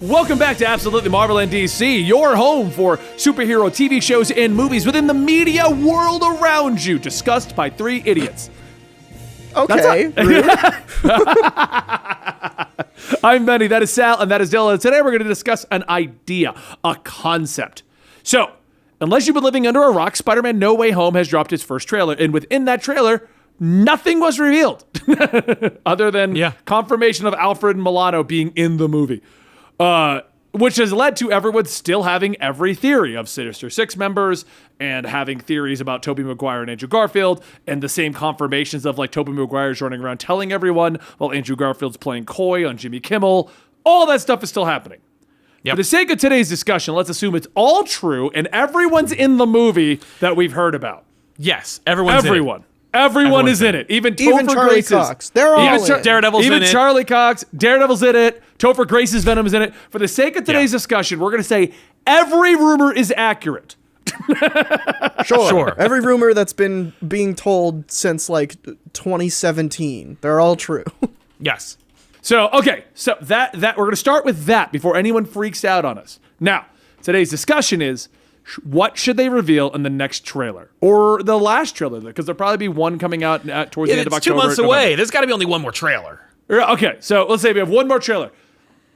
Welcome back to Absolutely Marvel and DC, your home for superhero TV shows and movies within the media world around you, discussed by three idiots. Okay. I'm Benny, that is Sal, and that is Dylan. Today we're going to discuss an idea, a concept. So, unless you've been living under a rock, Spider-Man No Way Home has dropped its first trailer, and within that trailer, nothing was revealed other than confirmation of Alfred and Milano being in the movie. Which has led to everyone still having every theory of Sinister Six members and having theories about Tobey Maguire and Andrew Garfield and the same confirmations of like Tobey Maguire's running around telling everyone while Andrew Garfield's playing coy on Jimmy Kimmel. All that stuff is still happening. Yep. For the sake of today's discussion, let's assume it's all true and everyone's in the movie that we've heard about. Yes, everyone's in it. Everyone is in it. Even Charlie Grace's, Cox. They're all in it. Daredevil's in it. Even Charlie Cox, Daredevil's in it. Topher Grace's Venom is in it. For the sake of today's discussion, we're going to say every rumor is accurate. Sure. Every rumor that's been being told since like 2017, they're all true. Yes. So, okay. So that we're going to start with that before anyone freaks out on us. Now, today's discussion is what should they reveal in the next trailer or the last trailer? Because there'll probably be one coming out towards the end of October. It's 2 months away. There's got to be only one more trailer. Okay, so let's say we have one more trailer.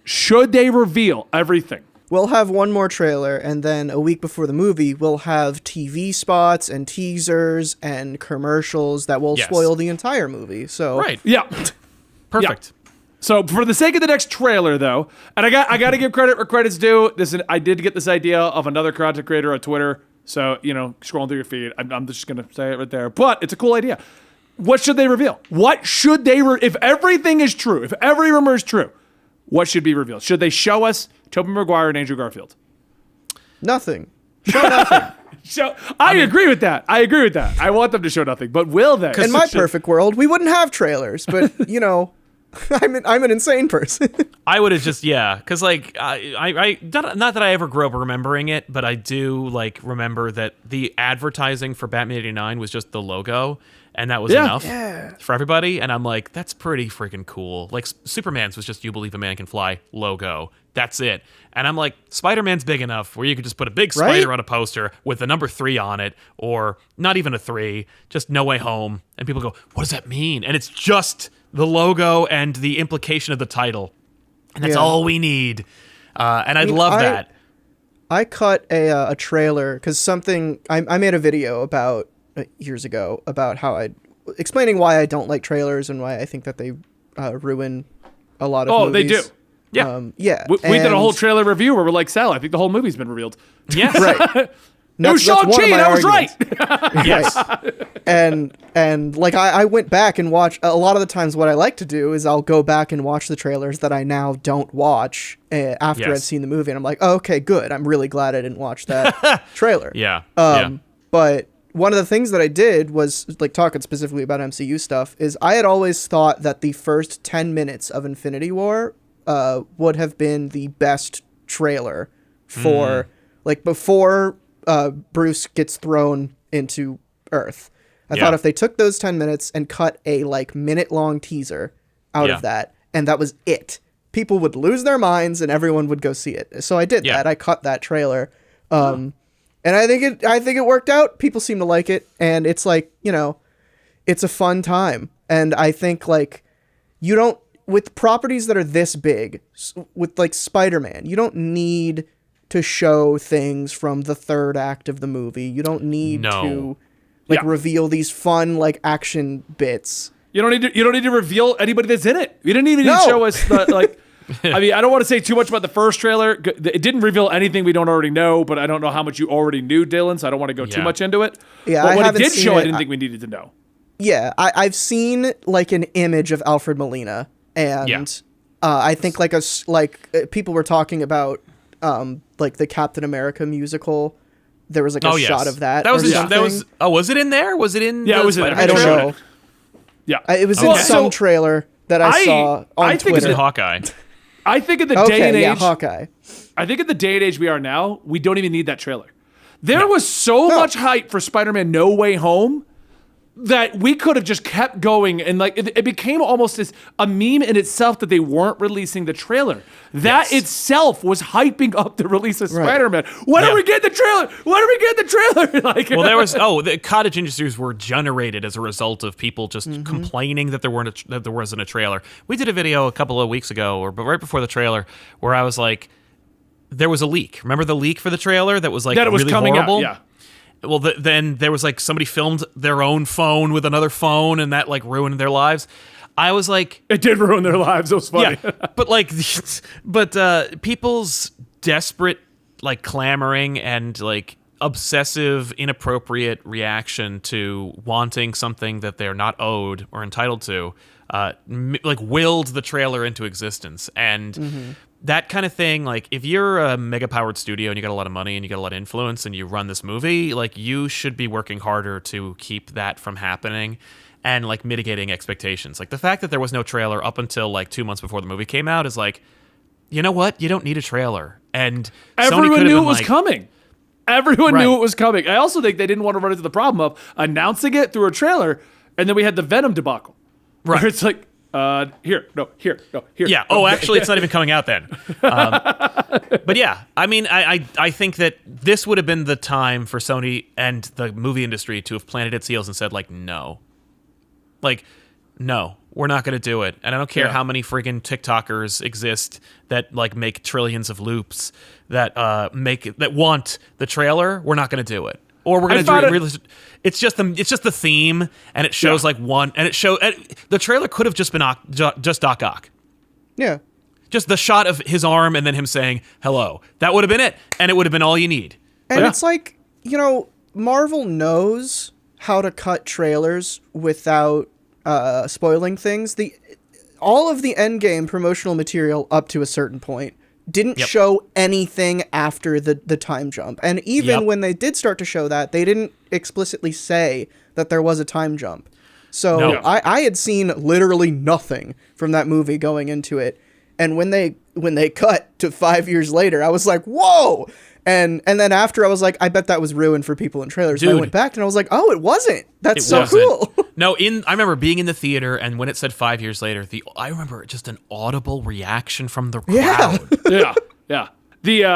Should they reveal everything? We'll have one more trailer, and then a week before the movie, we'll have TV spots and teasers and commercials that will spoil the entire movie. So right, Yeah. Perfect. So for the sake of the next trailer, though, and I got to give credit where credit's due. I did get this idea of another content creator on Twitter. So scrolling through your feed, I'm just gonna say it right there. But it's a cool idea. What should they reveal? What should they if everything is true, if every rumor is true, what should be revealed? Should they show us Tobey Maguire and Andrew Garfield? Nothing. Show nothing. I agree with that. I want them to show nothing, but will they? In my perfect world, we wouldn't have trailers, but I'm an insane person. I would have just because like I not that I ever grew up remembering it, but I do like remember that the advertising for Batman '89 was just the logo, and that was enough for everybody. And I'm like, that's pretty freaking cool. Like Superman's was just "You Believe a Man Can Fly" logo. That's it. And I'm like, Spider-Man's big enough where you could just put a big spider on a poster with the number 3 on it, or not even a 3, just No Way Home, and people go, what does that mean? And it's just the logo and the implication of the title, and that's all we need. And I love that. I cut a trailer because I made a video about years ago about how explaining why I don't like trailers and why I think that they ruin a lot of movies. They do. Yeah. We did a whole trailer review where we're like, Sal, I think the whole movie's been revealed. Yes. Right. It was Shang-Chi, and I was right. Yes. And like I went back and watched a lot of the times. What I like to do is I'll go back and watch the trailers that I now don't watch after I've seen the movie, and I'm like, oh, okay, good. I'm really glad I didn't watch that trailer. But one of the things that I did was like talking specifically about MCU stuff is I had always thought that the first 10 minutes of Infinity War would have been the best trailer for like before Bruce gets thrown into Earth. I thought if they took those 10 minutes and cut a like minute-long teaser out of that, and that was it, people would lose their minds and everyone would go see it. So I did that. I cut that trailer. And I think it worked out. People seem to like it, and it's like, it's a fun time. And I think like with properties that are this big, with like Spider-Man, you don't need to show things from the third act of the movie. You don't need to reveal these fun like action bits. You don't need to reveal anybody that's in it. You didn't even need to show us the like. I mean, I don't want to say too much about the first trailer. It didn't reveal anything we don't already know, but I don't know how much you already knew, Dylan, so I don't want to go too much into it. Yeah, but what it did show, I didn't think we needed to know. Yeah, I've seen like an image of Alfred Molina, and I think people were talking about like the Captain America musical. There was like a shot of that. That was. Oh, was it in there? Was it in? Yeah, it was in there. I don't know. Yeah, it was in some trailer that I saw on Twitter. It's in Hawkeye. I think in the day and age, Hawkeye. I think in the day and age we are now, we don't even need that trailer. There was so much hype for Spider-Man No Way Home that we could have just kept going, and like it became almost as a meme in itself that they weren't releasing the trailer. That itself was hyping up the release of Spider-Man. When are we getting the trailer? When are we getting the trailer? Like, well, the cottage industries were generated as a result of people just complaining that there wasn't a trailer. We did a video a couple of weeks ago, or right before the trailer, where I was like, there was a leak. Remember the leak for the trailer that was like that it was really coming horrible? out, yeah. Well, then there was like somebody filmed their own phone with another phone, and that like ruined their lives. I was like, it did ruin their lives. It was funny. Yeah, but people's desperate like clamoring and like obsessive, inappropriate reaction to wanting something that they're not owed or entitled to, like willed the trailer into existence. And that kind of thing, like if you're a mega powered studio and you got a lot of money and you got a lot of influence and you run this movie, like you should be working harder to keep that from happening and like mitigating expectations. Like the fact that there was no trailer up until like 2 months before the movie came out is like, you know what? You don't need a trailer. And everyone knew it was coming. Everyone knew it was coming. I also think they didn't want to run into the problem of announcing it through a trailer, and then we had the Venom debacle. Right. Where it's like, here. Yeah. Oh, actually, it's not even coming out then. But yeah, I mean, I think that this would have been the time for Sony and the movie industry to have planted its heels and said, like, no. Like, no, we're not going to do it. And I don't care how many friggin' TikTokers exist that like make trillions of loops that want the trailer. We're not going to do it. Or we're going to do it. It's just the theme, and it shows like one, and the trailer could have just been just Doc Ock. Yeah. Just the shot of his arm and then him saying hello. That would have been it, and it would have been all you need. And it's like, Marvel knows how to cut trailers without spoiling things. All of the Endgame promotional material up to a certain point didn't show anything after the time jump. And even when they did start to show that, they didn't explicitly say that there was a time jump. So I had seen literally nothing from that movie going into it. And when they cut to 5 years later, I was like, whoa! And then after, I was like, I bet that was ruined for people in trailers. Dude, and I went back and I was like, oh, it wasn't. That's so cool. No, I remember being in the theater, and when it said 5 years later, I remember just an audible reaction from the crowd. Yeah.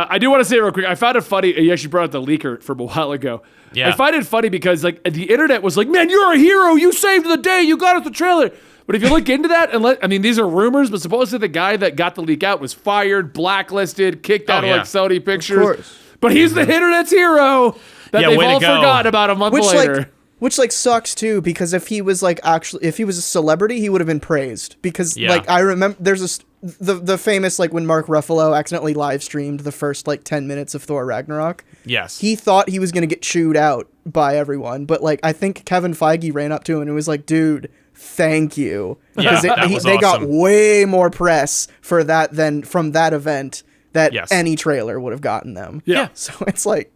I do want to say real quick, I found it funny. You actually brought up the leaker from a while ago. Yeah. I find it funny because like the internet was like, man, you're a hero. You saved the day. You got us the trailer. But if you look into that, these are rumors, but supposedly the guy that got the leak out was fired, blacklisted, kicked out of like Sony Pictures. Of course. But he's the internet's hero that they've all forgot about a month later. Which sucks too, because if he was a celebrity, he would have been praised. Because I remember there's the famous when Mark Ruffalo accidentally live streamed the first 10 minutes of Thor Ragnarok. Yes. He thought he was gonna get chewed out by everyone, but I think Kevin Feige ran up to him and was like, dude, thank you. Because they got way more press for that than from that event that any trailer would have gotten them. Yeah. So it's like...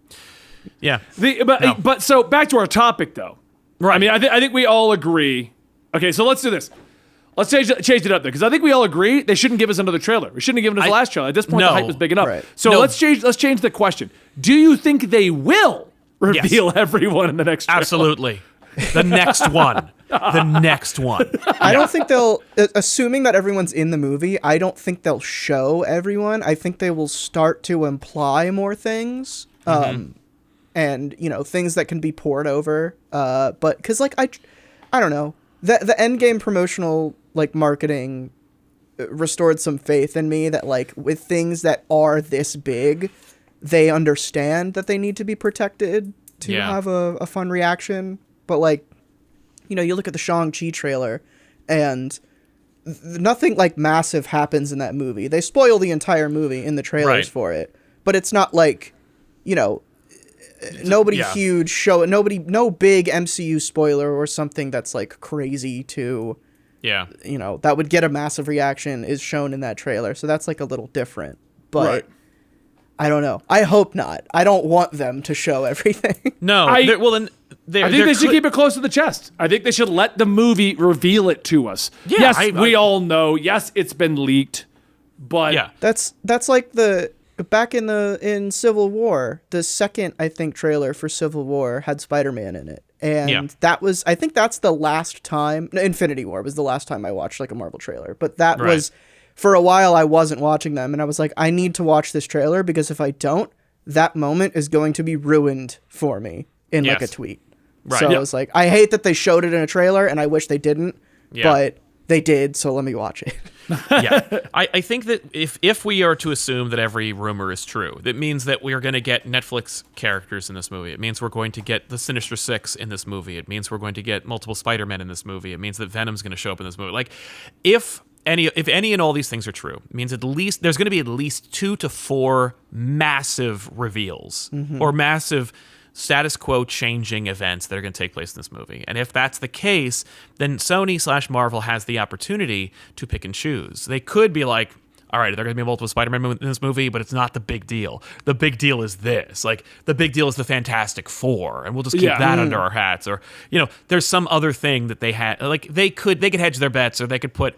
Yeah. But so back to our topic, though. Right. I mean, I think we all agree. Okay, so let's do this. Let's change it up there, because I think we all agree they shouldn't give us another trailer. We shouldn't have given us the last trailer. At this point, the hype was big enough. Right. So let's change the question. Do you think they will reveal everyone in the next trailer? Absolutely. The next one. The next one. I don't think they'll, assuming that everyone's in the movie, I don't think they'll show everyone. I think they will start to imply more things. And, things that can be poured over. But, because, I don't know. The Endgame promotional, marketing restored some faith in me that, with things that are this big, they understand that they need to be protected to have a fun reaction. But, you look at the Shang-Chi trailer, and nothing, massive happens in that movie. They spoil the entire movie in the trailers for it. But it's not nobody huge show, no big MCU spoiler or something that's, crazy to... Yeah. That would get a massive reaction is shown in that trailer. So that's, a little different. But... I don't know. I hope not. I don't want them to show everything. No. I think they should keep it close to the chest. I think they should let the movie reveal it to us. Yeah, yes, we all know. Yes, it's been leaked, but that's like the back in Civil War, the second, I think, trailer for Civil War had Spider-Man in it. And that was, I think that's the last time, Infinity War was the last time I watched like a Marvel trailer. But that was, for a while I wasn't watching them. And I was like, I need to watch this trailer because if I don't, that moment is going to be ruined for me in like a tweet. Right. So I was like, I hate that they showed it in a trailer and I wish they didn't, but they did. So let me watch it. I think that if we are to assume that every rumor is true, that means that we are going to get Netflix characters in this movie. It means we're going to get the Sinister Six in this movie. It means we're going to get multiple Spider-Men in this movie. It means that Venom's going to show up in this movie. Like, if any and all these things are true, it means at least there's going to be at least 2 to 4 massive reveals or massive status quo changing events that are going to take place in this movie. And if that's the case, then Sony/Marvel has the opportunity to pick and choose. They could be like, all right, there are going to be multiple Spider-Man in this movie, but it's not the big deal. The big deal is this. Like, the big deal is the Fantastic Four, and we'll just keep that under our hats. Or, there's some other thing that they had. Like, they could hedge their bets, or they could put...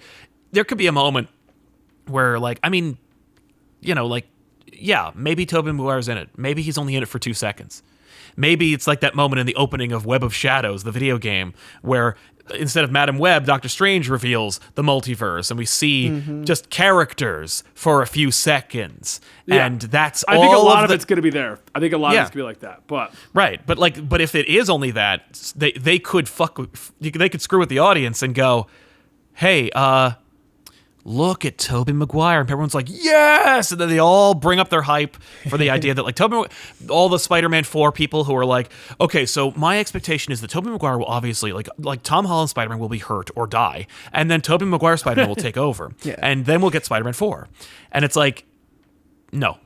There could be a moment where, like, I mean, maybe Tobey Maguire's in it. Maybe he's only in it for 2 seconds. Maybe it's like that moment in the opening of Web of Shadows, the video game, where instead of Madam Web, Doctor Strange reveals the multiverse, and we see just characters for a few seconds, and that's all. I think a lot of it's going to be there. I think a lot of it's going to be like that, but but if it is only that, they could they could screw with the audience and go, hey, look at Tobey Maguire. And everyone's like, yes! And then they all bring up their hype for the idea that, like, all the Spider-Man 4 people who are like, okay, so my expectation is that Tobey Maguire will obviously, like Tom Holland Spider-Man will be hurt or die, and then Tobey Maguire Spider-Man will take over. And then we'll get Spider-Man 4. And it's like, no.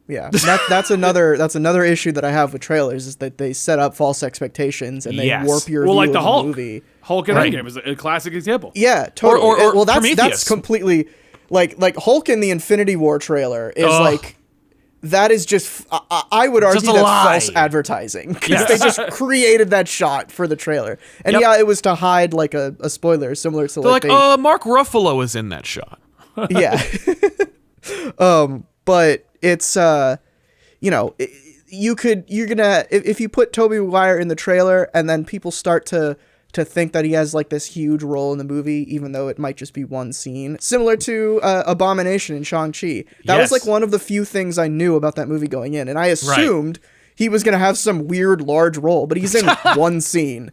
Yeah, that's another issue that I have with trailers is that they set up false expectations and they warp your view like the of Hulk. the movie. Hulk in Endgame is a classic example. Yeah, totally. Or that's completely like Hulk in the Infinity War trailer is like that is just I would argue that's false advertising because they just created that shot for the trailer, and it was to hide like a spoiler similar to Mark Ruffalo is in that shot. Yeah, but it's you're gonna if you put Tobey Maguire in the trailer and then people start to think that he has like this huge role in the movie, even though it might just be one scene, similar to Abomination in Shang-Chi. That was like one of the few things I knew about that movie going in, and I assumed he was gonna have some weird large role, but he's in one scene.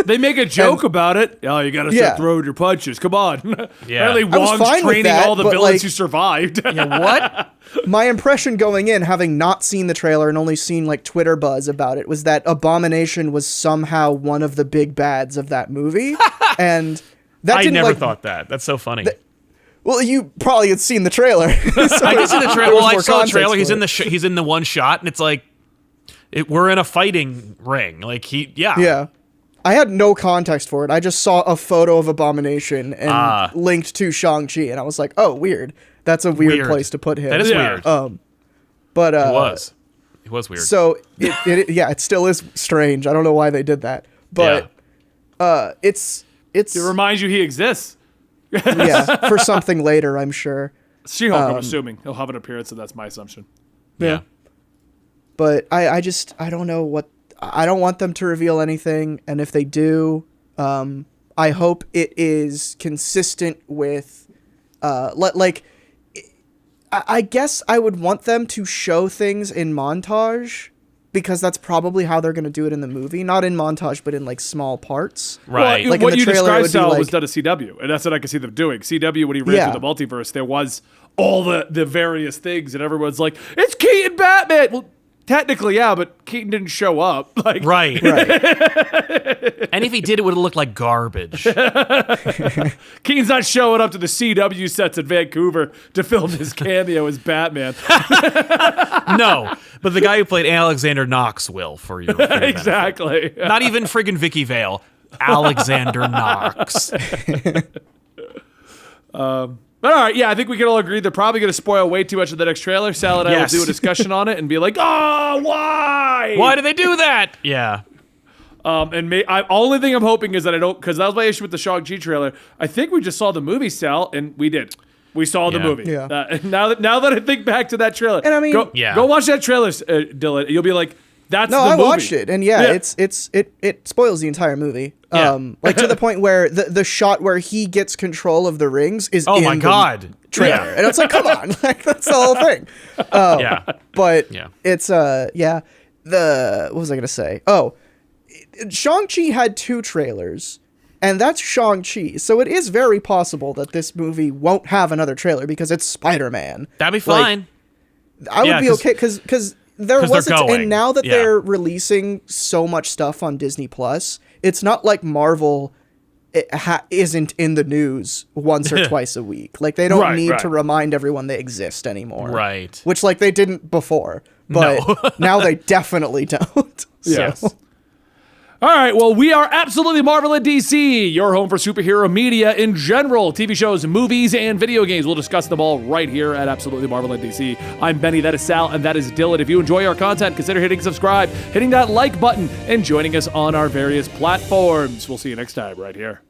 They make a joke about it. Oh, you gotta start throwing your punches. Come on. Apparently Wong's training all the villains who survived. What? My impression going in, having not seen the trailer and only seen like Twitter buzz about it, was that Abomination was somehow one of the big bads of that movie. And that I never thought that. That's so funny. Well, you probably had seen the trailer. I did see the trailer. Well, I saw the trailer. He's in the one shot, and it's like we're in a fighting ring. Like Yeah. I had no context for it. I just saw a photo of Abomination and linked to Shang-Chi, and I was like, oh, weird. That's a weird place to put him. That is weird. But it was weird. So it still is strange. I don't know why they did that, but it reminds you he exists. For something later, I'm sure. She-Hulk, I'm assuming he'll have an appearance, and that's my assumption. Yeah. But I don't know what. I don't want them to reveal anything, and if they do, I hope it is consistent with, I guess I would want them to show things in montage, because that's probably how they're going to do it in the movie. Not in montage, but in like small parts. Right. Like what in the you trailer, described, Sal, was done to CW, and that's what I can see them doing. CW, when he ran through the multiverse, there was all the various things, and everyone's like, it's Keaton Batman! Well, technically, yeah, but Keaton didn't show up. Like, right. And if he did, it would have looked like garbage. Keaton's not showing up to the CW sets in Vancouver to film his cameo as Batman. No, but the guy who played Alexander Knox will, for you. Exactly. Not even friggin' Vicky Vale. Alexander Knox. But all right, I think we can all agree they're probably going to spoil way too much of the next trailer. Sal and I will do a discussion on it and be like, oh, why? Why did they do that? Yeah. Only thing I'm hoping is that I don't, because that was my issue with the Shang-Chi trailer. I think we just saw the movie, Sal, and we did. We saw the Yeah. movie. Yeah. Now that I think back to that trailer, And I mean- go watch that trailer, Dylan. You'll be like, that's No, the I movie. watched it, and it spoils the entire movie. Yeah. Like to the point where the shot where he gets control of the rings is Oh in my the God. trailer, Yeah. and it's like, come on, like that's the whole thing. Yeah. But Yeah. it's what was I gonna say? Oh, Shang-Chi had 2 trailers. And that's Shang-Chi. So it is very possible that this movie won't have another trailer because it's Spider-Man. That'd be Like, fine. I would Yeah, be 'cause- okay because there 'cause they're wasn't, going. and now that Yeah. they're releasing so much stuff on Disney Plus, it's not like Marvel isn't in the news once or twice a week. Like they don't Right, need right. to remind everyone they exist anymore. Right. Which like they didn't before, but No. now they definitely don't. Yes. So. All right, well, we are Absolutely Marvel at DC, your home for superhero media in general, TV shows, movies, and video games. We'll discuss them all right here at Absolutely Marvel at DC. I'm Benny, that is Sal, and that is Dylan. If you enjoy our content, consider hitting subscribe, hitting that like button, and joining us on our various platforms. We'll see you next time right here.